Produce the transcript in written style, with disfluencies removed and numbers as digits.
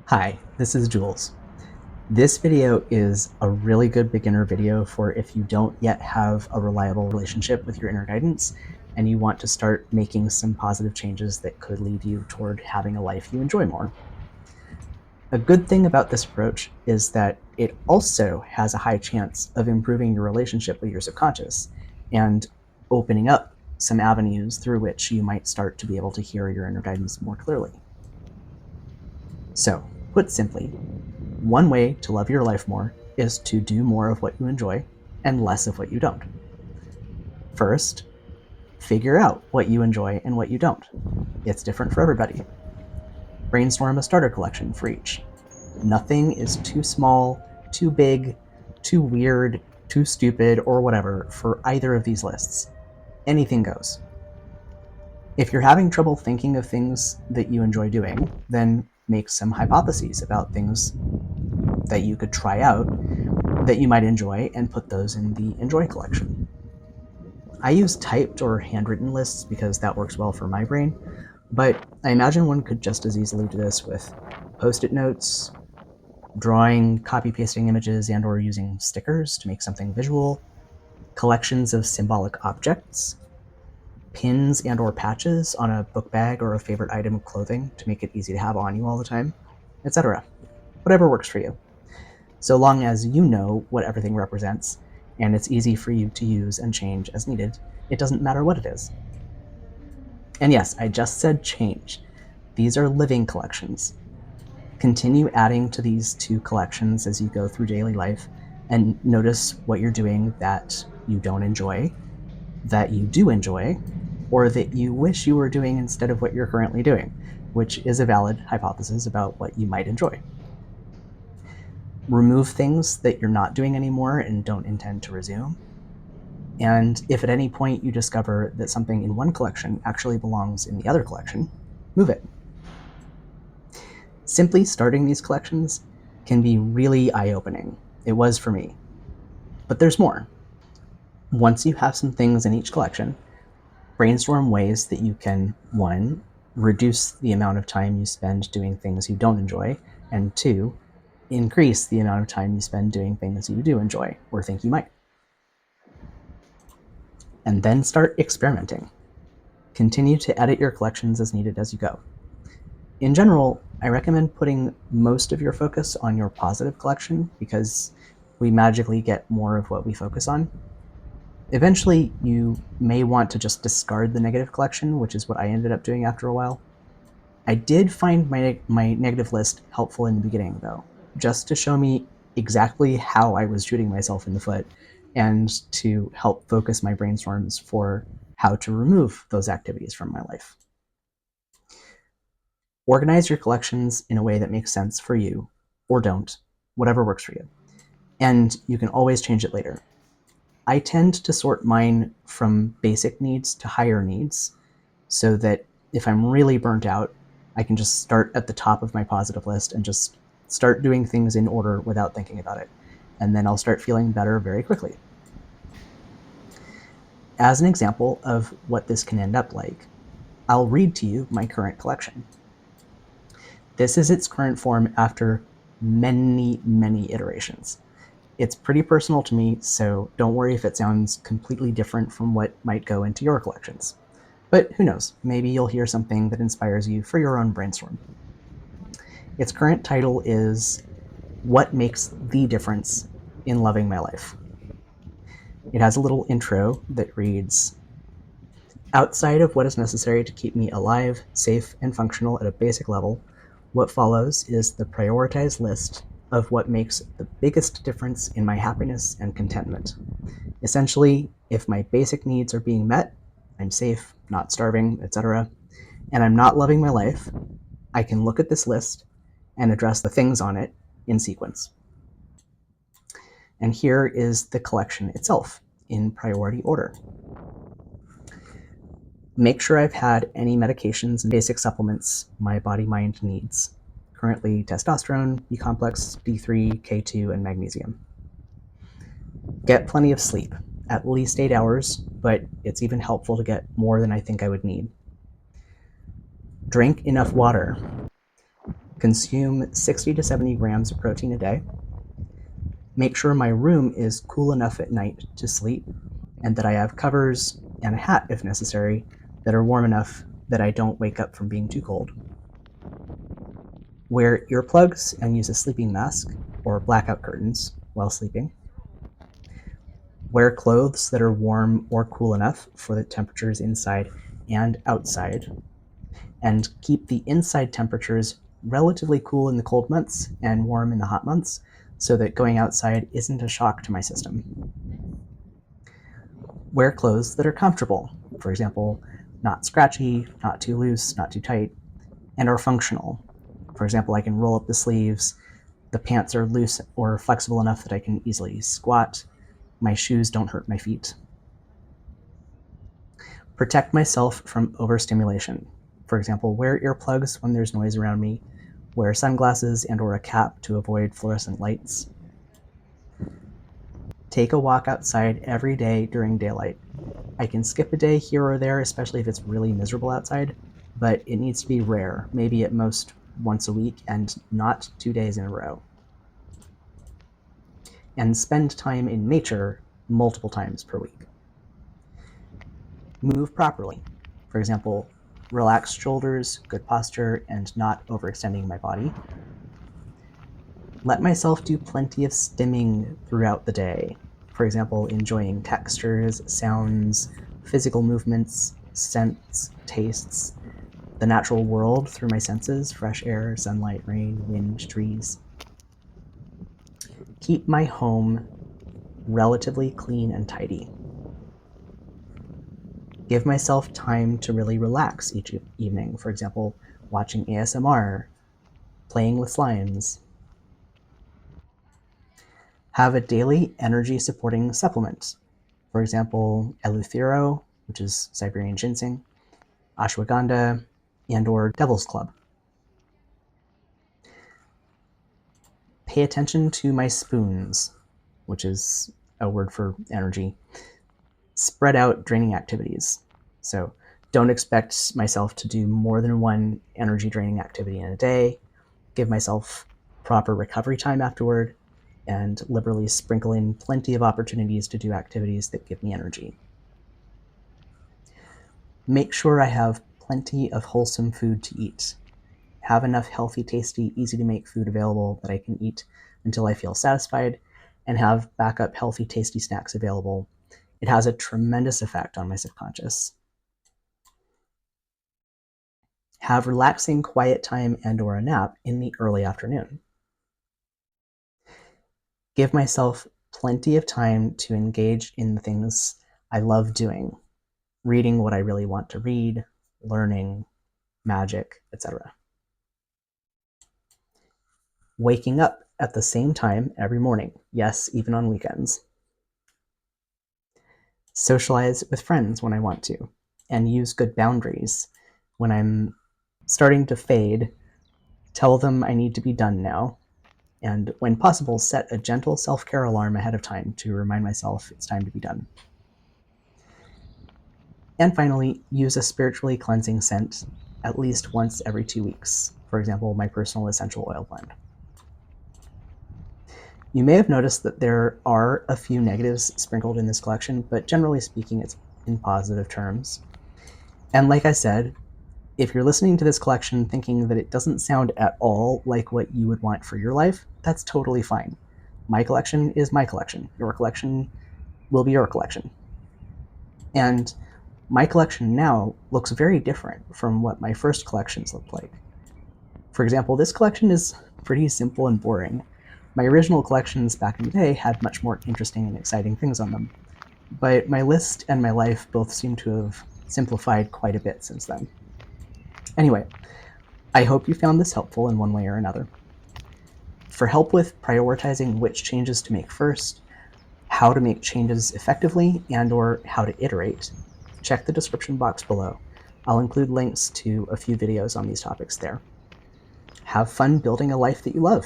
Hi, this is Jules. This video is a really good beginner video for if you don't yet have a reliable relationship with your inner guidance and you want to start making some positive changes that could lead you toward having a life you enjoy more. A good thing about this approach is that it also has a high chance of improving your relationship with your subconscious and opening up some avenues through which you might start to be able to hear your inner guidance more clearly. So, put simply, one way to love your life more is to do more of what you enjoy and less of what you don't. First, figure out what you enjoy and what you don't. It's different for everybody. Brainstorm a starter collection for each. Nothing is too small, too big, too weird, too stupid, or whatever for either of these lists. Anything goes. If you're having trouble thinking of things that you enjoy doing, then make some hypotheses about things that you could try out that you might enjoy and put those in the enjoy collection. I use typed or handwritten lists because that works well for my brain, but I imagine one could just as easily do this with post-it notes, drawing, copy-pasting images, and or using stickers to make something visual, collections of symbolic objects, pins and or patches on a book bag or a favorite item of clothing to make it easy to have on you all the time, etc. Whatever works for you. So long as you know what everything represents, and it's easy for you to use and change as needed, it doesn't matter what it is. And yes, I just said change. These are living collections. Continue adding to these two collections as you go through daily life, and notice what you're doing that you don't enjoy, that you do enjoy, or that you wish you were doing instead of what you're currently doing, which is a valid hypothesis about what you might enjoy. Remove things that you're not doing anymore and don't intend to resume. And if at any point you discover that something in one collection actually belongs in the other collection, move it. Simply starting these collections can be really eye-opening. It was for me. But there's more. Once you have some things in each collection, brainstorm ways that you can, 1, reduce the amount of time you spend doing things you don't enjoy, and 2, increase the amount of time you spend doing things you do enjoy or think you might. And then start experimenting. Continue to edit your collections as needed as you go. In general, I recommend putting most of your focus on your positive collection because we magically get more of what we focus on. Eventually, you may want to just discard the negative collection, which is what I ended up doing after a while. I did find my negative list helpful in the beginning, though, just to show me exactly how I was shooting myself in the foot and to help focus my brainstorms for how to remove those activities from my life. Organize your collections in a way that makes sense for you, or don't, whatever works for you. And you can always change it later. I tend to sort mine from basic needs to higher needs, so that if I'm really burnt out, I can just start at the top of my positive list and just start doing things in order without thinking about it. And then I'll start feeling better very quickly. As an example of what this can end up like, I'll read to you my current collection. This is its current form after many, many iterations. It's pretty personal to me, so don't worry if it sounds completely different from what might go into your collections. But who knows, maybe you'll hear something that inspires you for your own brainstorm. Its current title is What Makes the Difference in Loving My Life? It has a little intro that reads, outside of what is necessary to keep me alive, safe, and functional at a basic level, what follows is the prioritized list of what makes the biggest difference in my happiness and contentment. Essentially, if my basic needs are being met, I'm safe, not starving, etc., and I'm not loving my life, I can look at this list and address the things on it in sequence. And here is the collection itself in priority order. Make sure I've had any medications and basic supplements my body-mind needs. Currently testosterone, B-complex, D3, K2, and magnesium. Get plenty of sleep, at least 8 hours, but it's even helpful to get more than I think I would need. Drink enough water. Consume 60 to 70 grams of protein a day. Make sure my room is cool enough at night to sleep, and that I have covers and a hat, if necessary, that are warm enough that I don't wake up from being too cold. Wear earplugs and use a sleeping mask or blackout curtains while sleeping. Wear clothes that are warm or cool enough for the temperatures inside and outside. And keep the inside temperatures relatively cool in the cold months and warm in the hot months so that going outside isn't a shock to my system. Wear clothes that are comfortable, for example, not scratchy, not too loose, not too tight, and are functional. For example, I can roll up the sleeves, the pants are loose or flexible enough that I can easily squat, my shoes don't hurt my feet. Protect myself from overstimulation. For example, wear earplugs when there's noise around me, wear sunglasses and or a cap to avoid fluorescent lights. Take a walk outside every day during daylight. I can skip a day here or there, especially if it's really miserable outside, but it needs to be rare, maybe at most once a week and not 2 days in a row. And spend time in nature multiple times per week. Move properly. For example, relaxed shoulders, good posture, and not overextending my body. Let myself do plenty of stimming throughout the day. For example, enjoying textures, sounds, physical movements, scents, tastes, the natural world through my senses, fresh air, sunlight, rain, wind, trees. Keep my home relatively clean and tidy. Give myself time to really relax each evening. For example, watching ASMR, playing with slimes. Have a daily energy supporting supplement. For example, Eleuthero, which is Siberian ginseng, ashwagandha, and or devil's club. Pay attention to my spoons, which is a word for energy. Spread out draining activities. So don't expect myself to do more than one energy draining activity in a day. Give myself proper recovery time afterward, and liberally sprinkle in plenty of opportunities to do activities that give me energy. Make sure I have plenty of wholesome food to eat. Have enough healthy, tasty, easy to make food available that I can eat until I feel satisfied, and have backup healthy, tasty snacks available. It has a tremendous effect on my subconscious. Have relaxing, quiet time and or a nap in the early afternoon. Give myself plenty of time to engage in the things I love doing, reading what I really want to read, learning, magic, etc. Waking up at the same time every morning, yes, even on weekends. Socialize with friends when I want to, and use good boundaries. When I'm starting to fade, tell them I need to be done now, and when possible, set a gentle self-care alarm ahead of time to remind myself it's time to be done. And finally, use a spiritually cleansing scent at least once every 2 weeks. For example, my personal essential oil blend. You may have noticed that there are a few negatives sprinkled in this collection, but generally speaking, it's in positive terms. And like I said, if you're listening to this collection thinking that it doesn't sound at all like what you would want for your life, that's totally fine. My collection is my collection. Your collection will be your collection. And my collection now looks very different from what my first collections looked like. For example, this collection is pretty simple and boring. My original collections back in the day had much more interesting and exciting things on them, but my list and my life both seem to have simplified quite a bit since then. Anyway, I hope you found this helpful in one way or another. For help with prioritizing which changes to make first, how to make changes effectively, and or how to iterate, check the description box below. I'll include links to a few videos on these topics there. Have fun building a life that you love.